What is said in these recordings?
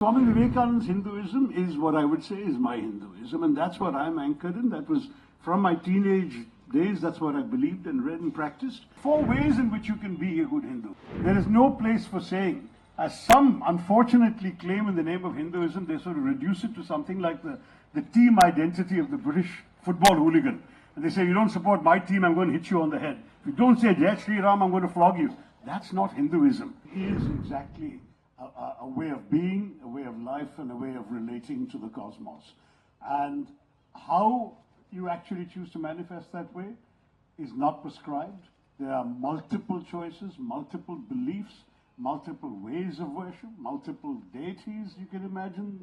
Swami Vivekananda's Hinduism is what I would say is my Hinduism, and that's what I'm anchored in. That was from my teenage days, that's what I believed and read and practiced. 4 ways in which you can be a good Hindu. There is no place for saying, as some unfortunately claim in the name of Hinduism, they sort of reduce it to something like the team identity of the British football hooligan. And they say, you don't support my team, I'm going to hit you on the head. If you don't say Jai Shri Ram, I'm going to flog you. That's not Hinduism. It is exactly a way of being, a way of life, and a way of relating to the cosmos. And how you actually choose to manifest that way is not prescribed. There are multiple choices, multiple beliefs, multiple ways of worship, multiple deities you can imagine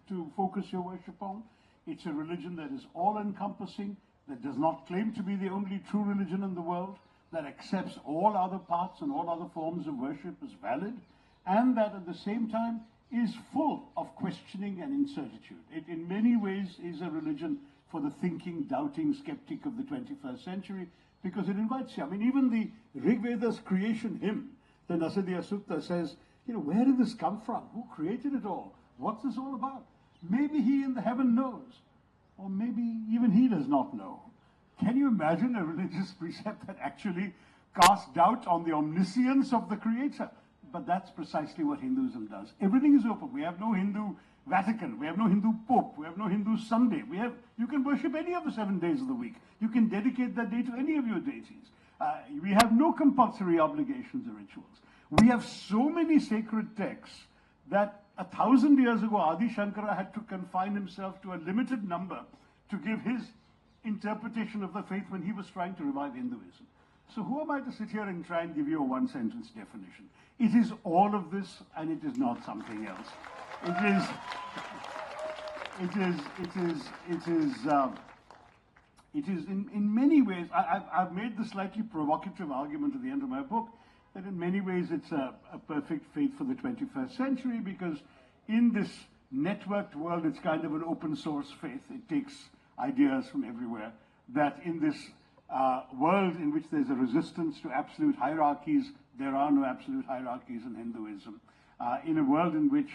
to focus your worship on. It's a religion that is all-encompassing, that does not claim to be the only true religion in the world, that accepts all other paths and all other forms of worship as valid, and that at the same time is full of questioning and incertitude. It in many ways is a religion for the thinking, doubting skeptic of the 21st century, because it invites you. I mean, even the Rig Veda's creation hymn, the Nasadiya Sutta, says, you know, where did this come from? Who created it all? What's this all about? Maybe he in the heaven knows, or maybe even he does not know. Can you imagine a religious precept that actually casts doubt on the omniscience of the Creator? But that's precisely what Hinduism does. Everything is open. We have no Hindu Vatican. We have no Hindu Pope. We have no Hindu Sunday. You can worship any of the 7 days of the week. You can dedicate that day to any of your deities. We have no compulsory obligations or rituals. We have so many sacred texts that 1,000 years ago, Adi Shankara had to confine himself to a limited number to give his interpretation of the faith when he was trying to revive Hinduism. So who am I to sit here and try and give you a one-sentence definition? It is all of this, and it is not something else. It is in many ways, I've made the slightly provocative argument at the end of my book that in many ways it's a perfect faith for the 21st century, because in this networked world, it's kind of an open source faith. It takes ideas from everywhere. That in this world in which there's a resistance to absolute hierarchies, there are no absolute hierarchies in Hinduism. In a world in which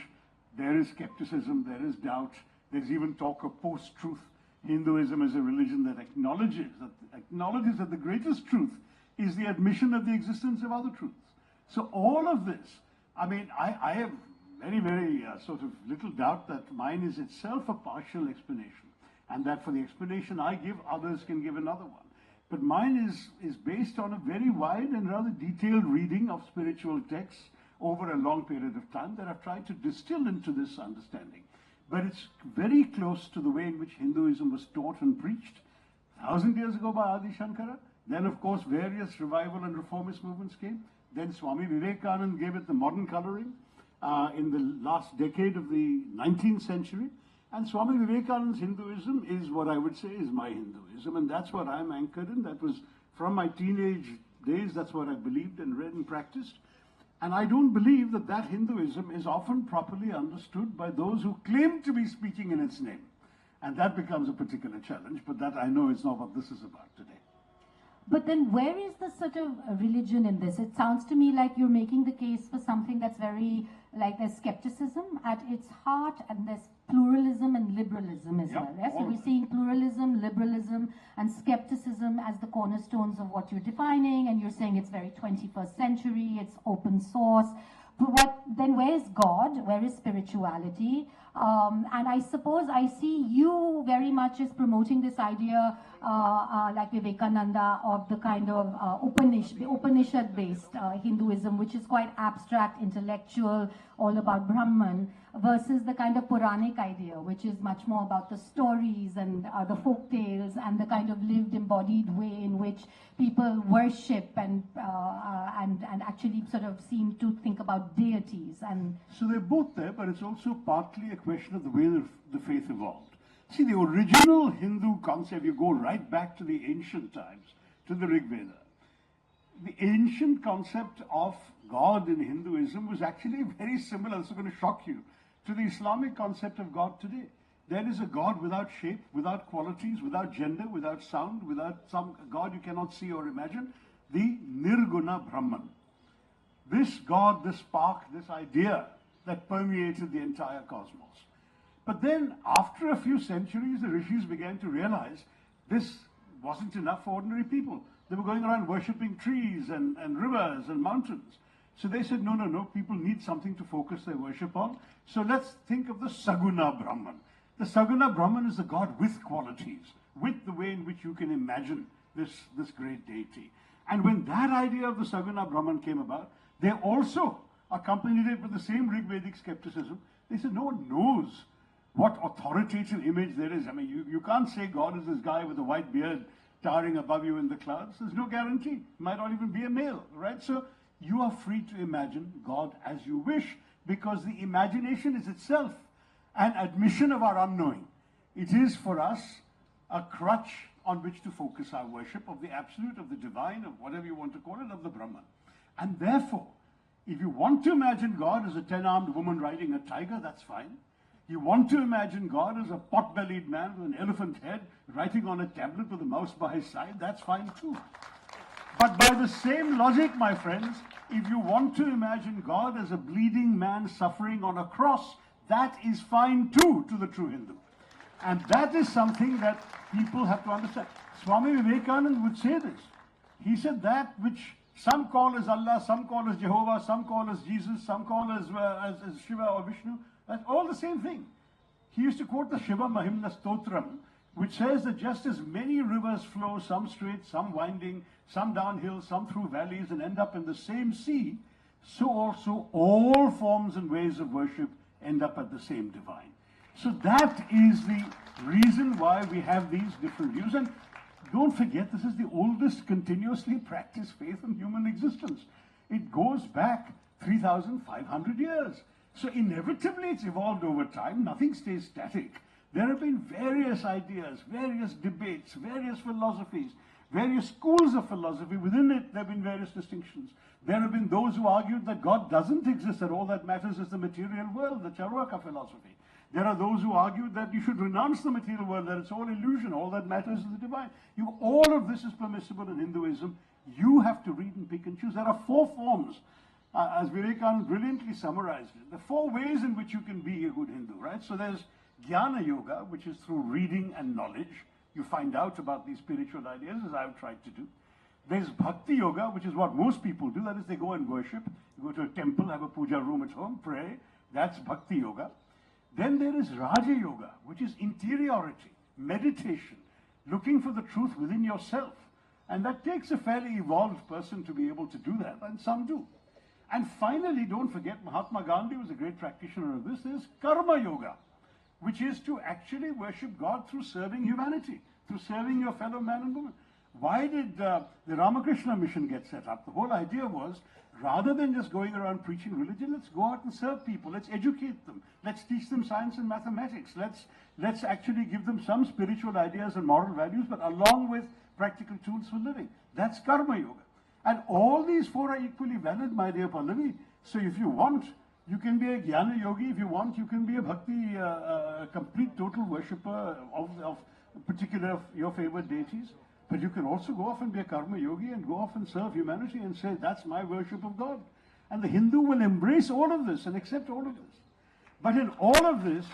there is skepticism, there is doubt, there's even talk of post-truth. Hinduism is a religion that acknowledges that the greatest truth is the admission of the existence of other truths. So all of this, I mean, I have very, very sort of little doubt that mine is itself a partial explanation, and that for the explanation I give, others can give another one. But mine is based on a very wide and rather detailed reading of spiritual texts over a long period of time that I've tried to distill into this understanding. But it's very close to the way in which Hinduism was taught and preached 1,000 years ago by Adi Shankara. Then, of course, various revival and reformist movements came. Then Swami Vivekananda gave it the modern coloring in the last decade of the 19th century. And Swami Vivekananda's Hinduism is what I would say is my Hinduism, and that's what I'm anchored in. That was from my teenage days, that's what I believed and read and practiced. And I don't believe that that Hinduism is often properly understood by those who claim to be speaking in its name. And that becomes a particular challenge, but that I know is not what this is about today. But then where is the sort of religion in this? It sounds to me like you're making the case for something that's very, like there's skepticism at its heart, and there's pluralism and liberalism as well. Yes? So we're seeing pluralism, liberalism, and skepticism as the cornerstones of what you're defining, and you're saying it's very 21st century, it's open source. But then where is God? Where is spirituality? And I suppose I see you very much as promoting this idea, like Vivekananda, of the kind of Upanishad-based Hinduism, which is quite abstract, intellectual, all about Brahman, versus the kind of Puranic idea, which is much more about the stories and the folk tales and the kind of lived, embodied way in which people worship and actually sort of seem to think about deities. And so they're both there, but it's also partly a question of the way the faith evolved. See, the original Hindu concept, you go right back to the ancient times, to the Rig Veda. The ancient concept of God in Hinduism was actually very similar, this is going to shock you, to the Islamic concept of God today. There is a God without shape, without qualities, without gender, without sound, without some God you cannot see or imagine, the Nirguna Brahman. This God, this spark, this idea that permeated the entire cosmos. But then, after a few centuries, the rishis began to realize this wasn't enough for ordinary people. They were going around worshipping trees and rivers and mountains. So they said, no, people need something to focus their worship on. So let's think of the Saguna Brahman. The Saguna Brahman is the God with qualities, with the way in which you can imagine this great deity. And when that idea of the Saguna Brahman came about, they also accompanied it with the same Rigvedic skepticism. They said, no one knows what authoritative image there is. I mean, you can't say God is this guy with a white beard towering above you in the clouds. There's no guarantee. It might not even be a male, right? So you are free to imagine God as you wish, because the imagination is itself an admission of our unknowing. It is for us a crutch on which to focus our worship of the absolute, of the divine, of whatever you want to call it, of the Brahman. And therefore, if you want to imagine God as a 10-armed woman riding a tiger, that's fine. You want to imagine God as a pot-bellied man with an elephant head writing on a tablet with a mouse by his side, that's fine too. But by the same logic, my friends, if you want to imagine God as a bleeding man suffering on a cross, that is fine too to the true Hindu. And that is something that people have to understand. Swami Vivekananda would say this. He said that which some call as Allah, some call as Jehovah, some call as Jesus, some call as Shiva or Vishnu, that's all the same thing. He used to quote the Shiva Mahimna Stotram, which says that just as many rivers flow, some straight, some winding, some downhill, some through valleys, and end up in the same sea, so also all forms and ways of worship end up at the same divine. So that is the reason why we have these different views. And don't forget, this is the oldest continuously practiced faith in human existence. It goes back 3,500 years. So inevitably it's evolved over time. Nothing stays static. There have been various ideas, various debates, various philosophies, various schools of philosophy. Within it, there have been various distinctions. There have been those who argued that God doesn't exist, that all that matters is the material world, the Charvaka philosophy. There are those who argued that you should renounce the material world, that it's all illusion, all that matters is the divine. All of this is permissible in Hinduism. You have to read and pick and choose. There are 4 forms, as Vivekananda brilliantly summarized it. The 4 ways in which you can be a good Hindu, right? So there's Jnana Yoga, which is through reading and knowledge. You find out about these spiritual ideas, as I've tried to do. There's Bhakti Yoga, which is what most people do. That is, they go and worship. You go to a temple, have a puja room at home, pray. That's Bhakti Yoga. Then there is Raja Yoga, which is interiority, meditation, looking for the truth within yourself. And that takes a fairly evolved person to be able to do that, and some do. And finally, don't forget, Mahatma Gandhi was a great practitioner of this. There's Karma Yoga, which is to actually worship God through serving humanity, through serving your fellow man and woman. Why did the Ramakrishna mission get set up? The whole idea was, rather than just going around preaching religion, let's go out and serve people. Let's educate them. Let's teach them science and mathematics. Let's actually give them some spiritual ideas and moral values, but along with practical tools for living. That's Karma Yoga. And all these 4 are equally valid, my dear Pallavi. So if you want, you can be a Jnana Yogi. If you want, you can be a Bhakti, complete total worshipper of particular your favorite deities. But you can also go off and be a Karma Yogi and go off and serve humanity and say, that's my worship of God. And the Hindu will embrace all of this and accept all of this. But in all of this,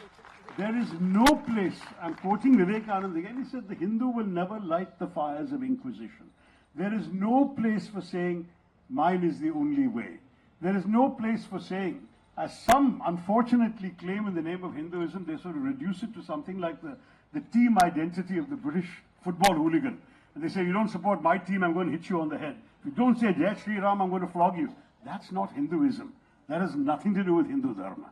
there is no place, I'm quoting Vivekananda again, he said, the Hindu will never light the fires of Inquisition. There is no place for saying, mine is the only way. There is no place for saying, as some unfortunately claim in the name of Hinduism, they sort of reduce it to something like the team identity of the British football hooligan. And they say, you don't support my team, I'm going to hit you on the head. If you don't say Jai Shri Ram, I'm going to flog you. That's not Hinduism. That has nothing to do with Hindu Dharma.